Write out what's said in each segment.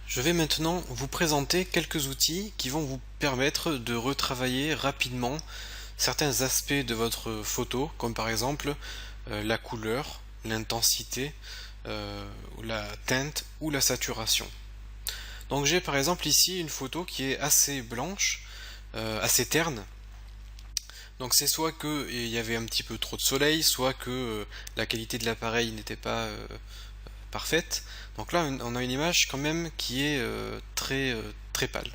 Je vais maintenant vous présenter quelques outils qui vont vous permettre de retravailler rapidement certains aspects de votre photo, comme par exemple la couleur, l'intensité, ou la teinte ou la saturation. Donc j'ai par exemple ici une photo qui est assez blanche, assez terne. Donc c'est soit que il y avait un petit peu trop de soleil, soit que la qualité de l'appareil n'était pas parfaite. Donc là, on a une image quand même qui est très pâle.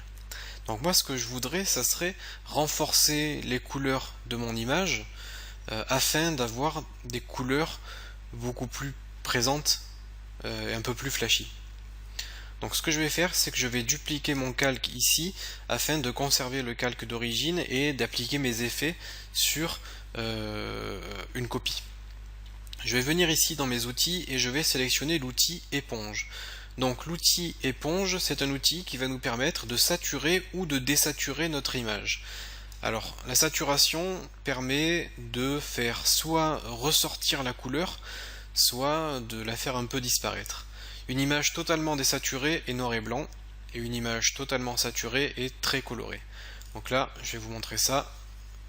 Donc moi, ce que je voudrais, ça serait renforcer les couleurs de mon image afin d'avoir des couleurs beaucoup plus présentes et un peu plus flashy. Donc ce que je vais faire, c'est que je vais dupliquer mon calque ici afin de conserver le calque d'origine et d'appliquer mes effets sur une copie. Je vais venir ici dans mes outils et je vais sélectionner l'outil éponge. Donc l'outil éponge, c'est un outil qui va nous permettre de saturer ou de désaturer notre image. Alors la saturation permet de faire soit ressortir la couleur, soit de la faire un peu disparaître. Une image totalement désaturée est noir et blanc, et une image totalement saturée est très colorée. Donc là, je vais vous montrer ça.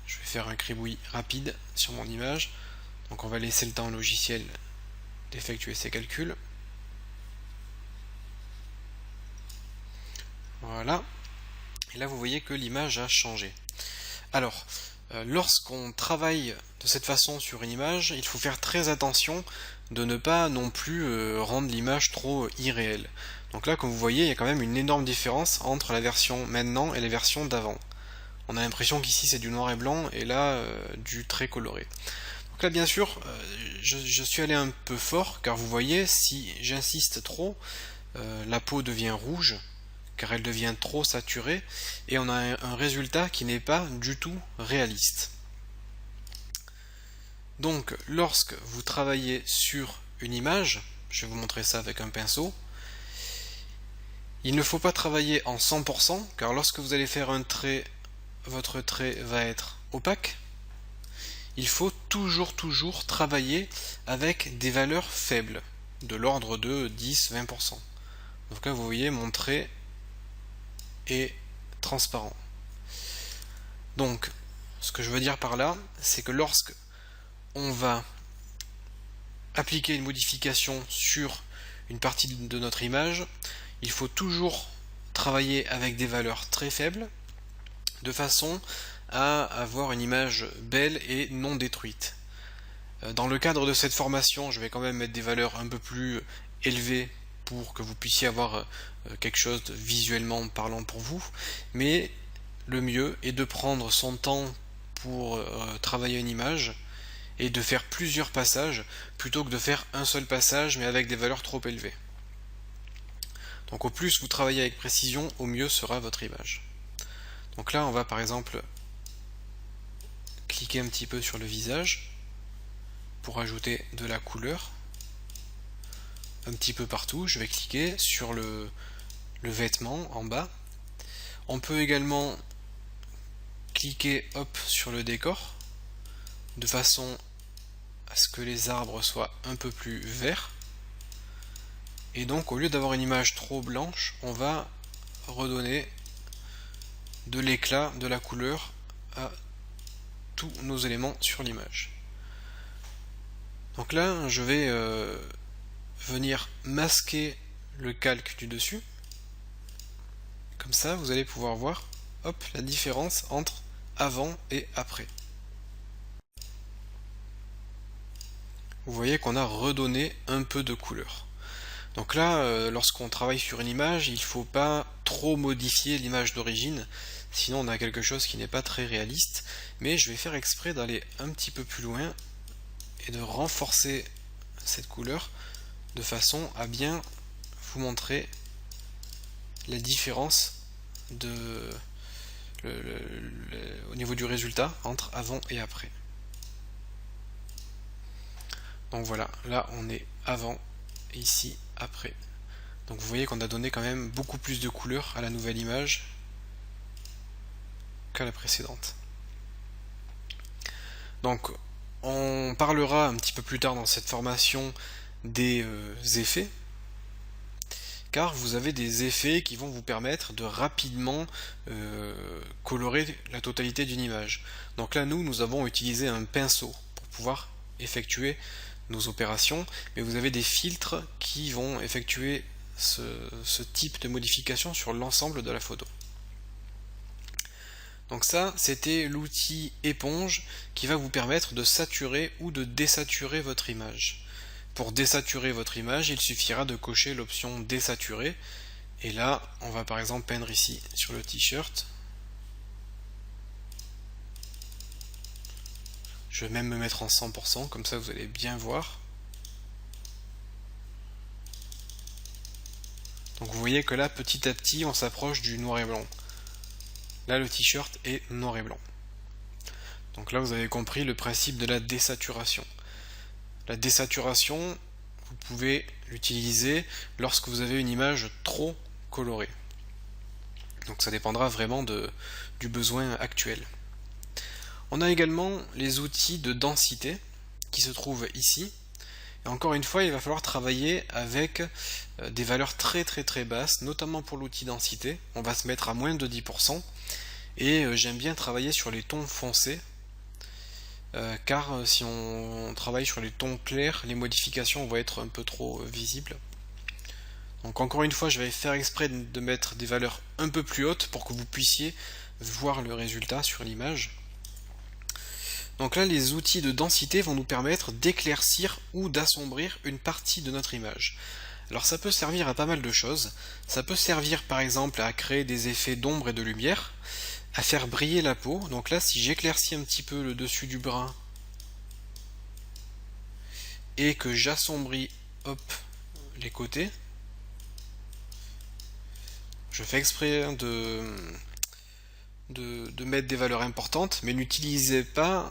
Je vais faire un cribouille rapide sur mon image. Donc on va laisser le temps au logiciel d'effectuer ses calculs. Voilà. Et là vous voyez que l'image a changé. Alors, lorsqu'on travaille de cette façon sur une image, il faut faire très attention de ne pas non plus rendre l'image trop irréelle. Donc là, comme vous voyez, il y a quand même une énorme différence entre la version maintenant et la version d'avant. On a l'impression qu'ici c'est du noir et blanc et là du très coloré. Donc là bien sûr, je suis allé un peu fort car vous voyez, si j'insiste trop, la peau devient rouge car elle devient trop saturée et on a un résultat qui n'est pas du tout réaliste. Donc lorsque vous travaillez sur une image, je vais vous montrer ça avec un pinceau, il ne faut pas travailler en 100% car lorsque vous allez faire un trait, votre trait va être opaque. Il faut toujours travailler avec des valeurs faibles, de l'ordre de 10-20%. Donc là vous voyez mon trait est transparent. Donc ce que je veux dire par là, c'est que lorsque on va appliquer une modification sur une partie de notre image, il faut toujours travailler avec des valeurs très faibles, de façon à avoir une image belle et non détruite. Dans le cadre de cette formation, je vais quand même mettre des valeurs un peu plus élevées pour que vous puissiez avoir quelque chose de visuellement parlant pour vous, mais le mieux est de prendre son temps pour travailler une image et de faire plusieurs passages plutôt que de faire un seul passage mais avec des valeurs trop élevées. Donc au plus vous travaillez avec précision, au mieux sera votre image. Donc là on va par exemple cliquer un petit peu sur le visage pour ajouter de la couleur un petit peu partout. Je vais cliquer sur le vêtement en bas. On peut également cliquer hop sur le décor de façon à ce que les arbres soient un peu plus verts. Et donc au lieu d'avoir une image trop blanche, on va redonner de l'éclat, de la couleur à tous nos éléments sur l'image. Donc là, je vais venir masquer le calque du dessus. Comme ça, vous allez pouvoir voir hop, la différence entre avant et après. Vous voyez qu'on a redonné un peu de couleur. Donc là, lorsqu'on travaille sur une image, il ne faut pas trop modifier l'image d'origine, sinon on a quelque chose qui n'est pas très réaliste, mais je vais faire exprès d'aller un petit peu plus loin et de renforcer cette couleur de façon à bien vous montrer la différence au niveau du résultat entre avant et après. Donc voilà, là on est avant et ici après. Donc vous voyez qu'on a donné quand même beaucoup plus de couleurs à la nouvelle image qu'à la précédente. Donc on parlera un petit peu plus tard dans cette formation des effets, car vous avez des effets qui vont vous permettre de rapidement colorer la totalité d'une image. Donc là, nous avons utilisé un pinceau pour pouvoir effectuer nos opérations, mais vous avez des filtres qui vont effectuer ce type de modification sur l'ensemble de la photo. Donc ça, c'était l'outil éponge qui va vous permettre de saturer ou de désaturer votre image. Pour désaturer votre image, il suffira de cocher l'option désaturer. Et là, on va par exemple peindre ici sur le t-shirt. Je vais même me mettre en 100%, comme ça vous allez bien voir. Donc vous voyez que là, petit à petit, on s'approche du noir et blanc. Là, le t-shirt est noir et blanc. Donc là, vous avez compris le principe de la désaturation. La désaturation, vous pouvez l'utiliser lorsque vous avez une image trop colorée. Donc ça dépendra vraiment du besoin actuel. On a également les outils de densité qui se trouvent ici. Et encore une fois, il va falloir travailler avec des valeurs très basses, notamment pour l'outil densité. On va se mettre à moins de 10%. Et j'aime bien travailler sur les tons foncés, car si on travaille sur les tons clairs, les modifications vont être un peu trop visibles. Donc encore une fois, je vais faire exprès de mettre des valeurs un peu plus hautes pour que vous puissiez voir le résultat sur l'image. Donc là, les outils de densité vont nous permettre d'éclaircir ou d'assombrir une partie de notre image. Alors ça peut servir à pas mal de choses. Ça peut servir par exemple à créer des effets d'ombre et de lumière, à faire briller la peau. Donc là, si j'éclaircis un petit peu le dessus du bras et que j'assombris les côtés, je fais exprès de mettre des valeurs importantes, mais n'utilisez pas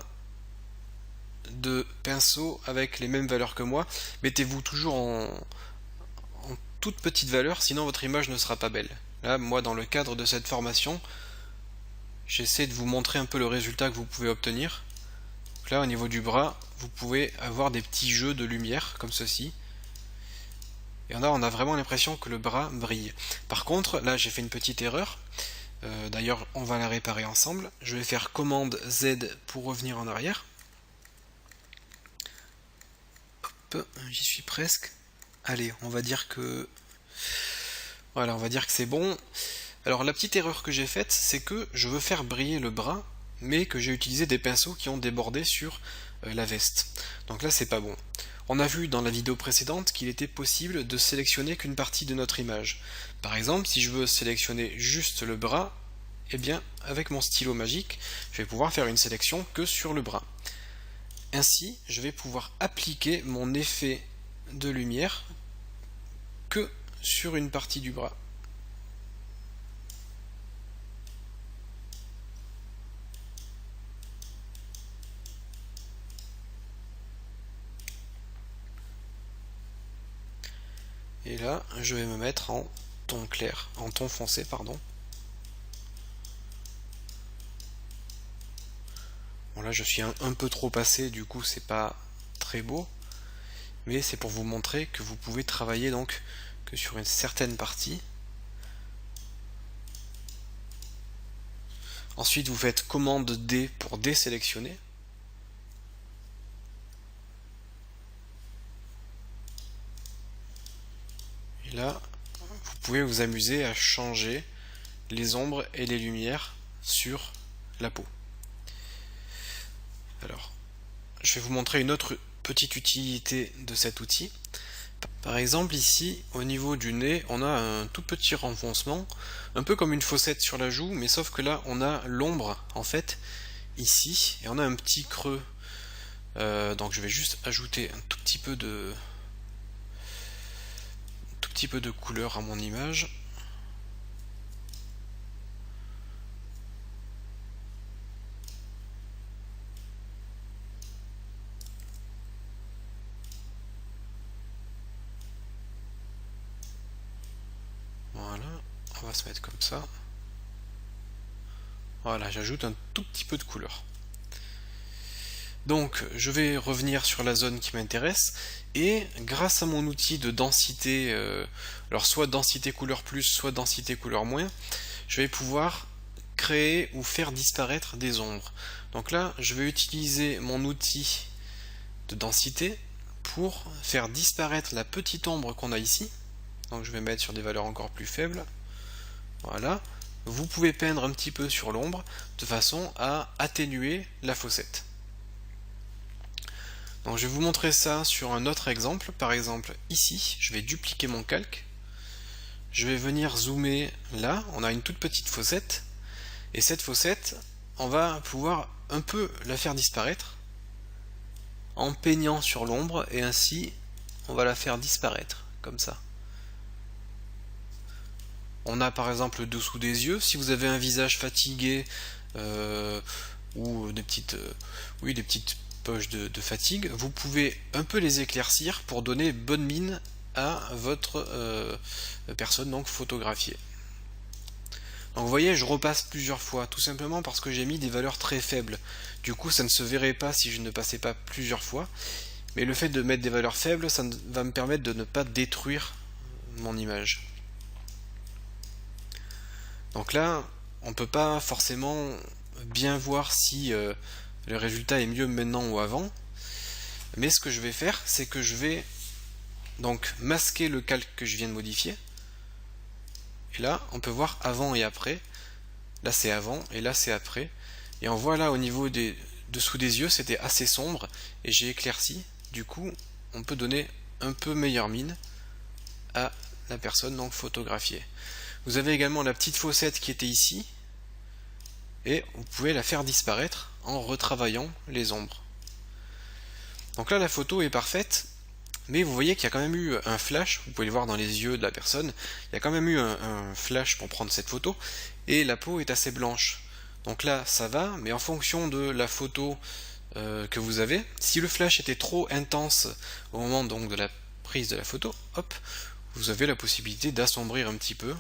de pinceau avec les mêmes valeurs que moi. Mettez-vous toujours en toute petite valeur, sinon votre image ne sera pas belle. Là, moi, dans le cadre de cette formation, j'essaie de vous montrer un peu le résultat que vous pouvez obtenir. Donc là, au niveau du bras, vous pouvez avoir des petits jeux de lumière, comme ceci. Et on a vraiment l'impression que le bras brille. Par contre, là, j'ai fait une petite erreur. D'ailleurs, on va la réparer ensemble. Je vais faire commande Z pour revenir en arrière. Hop, j'y suis presque. Allez, on va dire que... Voilà, on va dire que c'est bon. Alors la petite erreur que j'ai faite, c'est que je veux faire briller le bras, mais que j'ai utilisé des pinceaux qui ont débordé sur la veste. Donc là, c'est pas bon. On a vu dans la vidéo précédente qu'il était possible de sélectionner qu'une partie de notre image. Par exemple, si je veux sélectionner juste le bras, eh bien, avec mon stylo magique, je vais pouvoir faire une sélection que sur le bras. Ainsi, je vais pouvoir appliquer mon effet de lumière que sur une partie du bras. Et là, je vais me mettre en ton clair, en ton foncé, pardon. Bon là, je suis un peu trop passé, du coup, c'est pas très beau. Mais c'est pour vous montrer que vous pouvez travailler donc que sur une certaine partie. Ensuite, vous faites commande D pour désélectionner. Et là, vous pouvez vous amuser à changer les ombres et les lumières sur la peau. Alors, je vais vous montrer une autre petite utilité de cet outil. Par exemple, ici, au niveau du nez, on a un tout petit renfoncement, un peu comme une fossette sur la joue, mais sauf que là, on a l'ombre, en fait, ici, et on a un petit creux. Donc je vais juste ajouter un tout petit peu de couleur à mon image. Voilà, on va se mettre comme ça. Voilà, j'ajoute un tout petit peu de couleur. Donc je vais revenir sur la zone qui m'intéresse et grâce à mon outil de densité, alors soit densité couleur plus, soit densité couleur moins, je vais pouvoir créer ou faire disparaître des ombres. Donc là, je vais utiliser mon outil de densité pour faire disparaître la petite ombre qu'on a ici. Donc je vais mettre sur des valeurs encore plus faibles. Voilà. Vous pouvez peindre un petit peu sur l'ombre de façon à atténuer la fossette. Donc je vais vous montrer ça sur un autre exemple. Par exemple ici, je vais dupliquer mon calque. Je vais venir zoomer là, on a une toute petite fossette. Et cette fossette, on va pouvoir un peu la faire disparaître en peignant sur l'ombre et ainsi on va la faire disparaître comme ça. On a par exemple le dessous des yeux. Si vous avez un visage fatigué ou des petites poches de fatigue, vous pouvez un peu les éclaircir pour donner bonne mine à votre personne donc photographiée. Donc vous voyez, je repasse plusieurs fois, tout simplement parce que j'ai mis des valeurs très faibles. Du coup, ça ne se verrait pas si je ne passais pas plusieurs fois. Mais le fait de mettre des valeurs faibles, ça va me permettre de ne pas détruire mon image. Donc là, on ne peut pas forcément bien voir si le résultat est mieux maintenant ou avant. Mais ce que je vais faire, c'est que je vais donc masquer le calque que je viens de modifier. Et là, on peut voir avant et après. Là, c'est avant et là, c'est après. Et on voit là, au niveau des dessous des yeux, c'était assez sombre et j'ai éclairci. Du coup, on peut donner un peu meilleure mine à la personne donc photographiée. Vous avez également la petite fossette qui était ici et vous pouvez la faire disparaître en retravaillant les ombres. Donc là, la photo est parfaite. Mais vous voyez qu'il y a quand même eu un flash, vous pouvez le voir dans les yeux de la personne, il y a quand même eu un flash pour prendre cette photo, et la peau est assez blanche. Donc là, ça va, mais en fonction de la photo que vous avez, si le flash était trop intense au moment donc de la prise de la photo, hop, vous avez la possibilité d'assombrir un petit peu.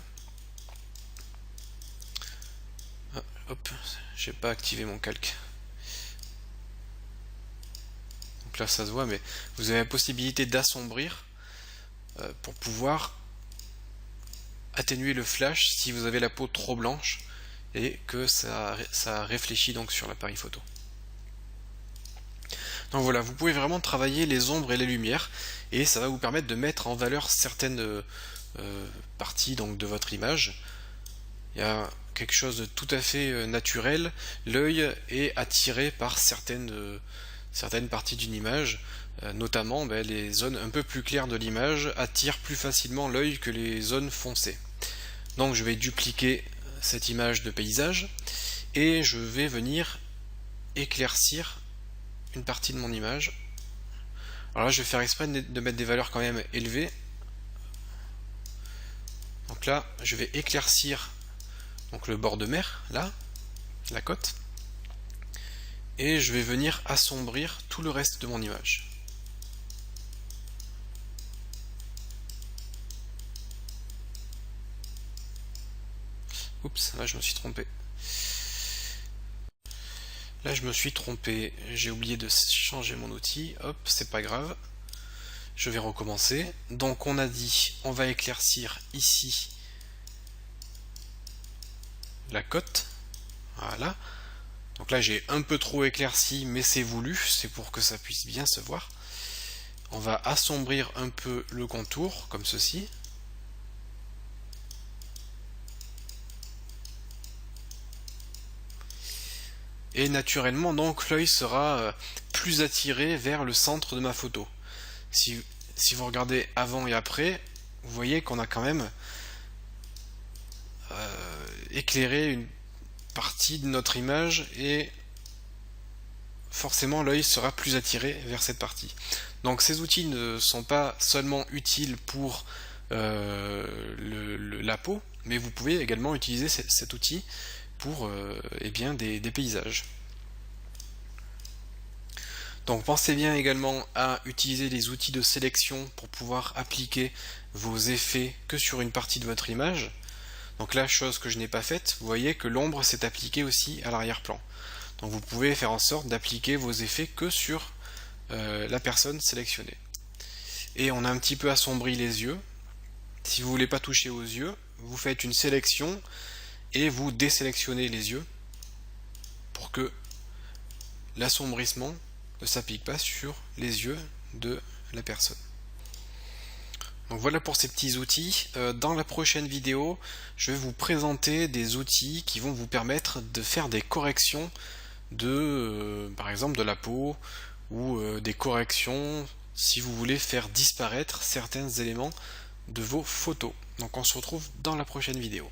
Hop, j'ai pas activé mon calque. Là ça se voit, mais vous avez la possibilité d'assombrir pour pouvoir atténuer le flash si vous avez la peau trop blanche et que ça réfléchit donc sur l'appareil photo. Donc voilà, vous pouvez vraiment travailler les ombres et les lumières et ça va vous permettre de mettre en valeur certaines parties donc de votre image. Il y a quelque chose de tout à fait naturel, l'œil est attiré par certaines parties d'une image, notamment les zones un peu plus claires de l'image attirent plus facilement l'œil que les zones foncées. Donc je vais dupliquer cette image de paysage et je vais venir éclaircir une partie de mon image. Alors là je vais faire exprès de mettre des valeurs quand même élevées. Donc là je vais éclaircir donc le bord de mer, là, la côte, et je vais venir assombrir tout le reste de mon image. Oups, là je me suis trompé. Là je me suis trompé, j'ai oublié de changer mon outil, hop, c'est pas grave. Je vais recommencer. Donc on a dit, on va éclaircir ici la côte, voilà. Donc là j'ai un peu trop éclairci, mais c'est voulu, c'est pour que ça puisse bien se voir. On va assombrir un peu le contour, comme ceci. Et naturellement, donc l'œil sera plus attiré vers le centre de ma photo. Si vous regardez avant et après, vous voyez qu'on a quand même éclairé une partie de notre image et forcément l'œil sera plus attiré vers cette partie. Donc ces outils ne sont pas seulement utiles pour la peau, mais vous pouvez également utiliser cet outil pour des paysages. Donc pensez bien également à utiliser les outils de sélection pour pouvoir appliquer vos effets que sur une partie de votre image. Donc là, chose que je n'ai pas faite, vous voyez que l'ombre s'est appliquée aussi à l'arrière-plan. Donc vous pouvez faire en sorte d'appliquer vos effets que sur la personne sélectionnée. Et on a un petit peu assombri les yeux. Si vous voulez pas toucher aux yeux, vous faites une sélection et vous désélectionnez les yeux pour que l'assombrissement ne s'applique pas sur les yeux de la personne. Donc voilà pour ces petits outils. Dans la prochaine vidéo, je vais vous présenter des outils qui vont vous permettre de faire des corrections de, par exemple, de la peau ou des corrections si vous voulez faire disparaître certains éléments de vos photos. Donc on se retrouve dans la prochaine vidéo.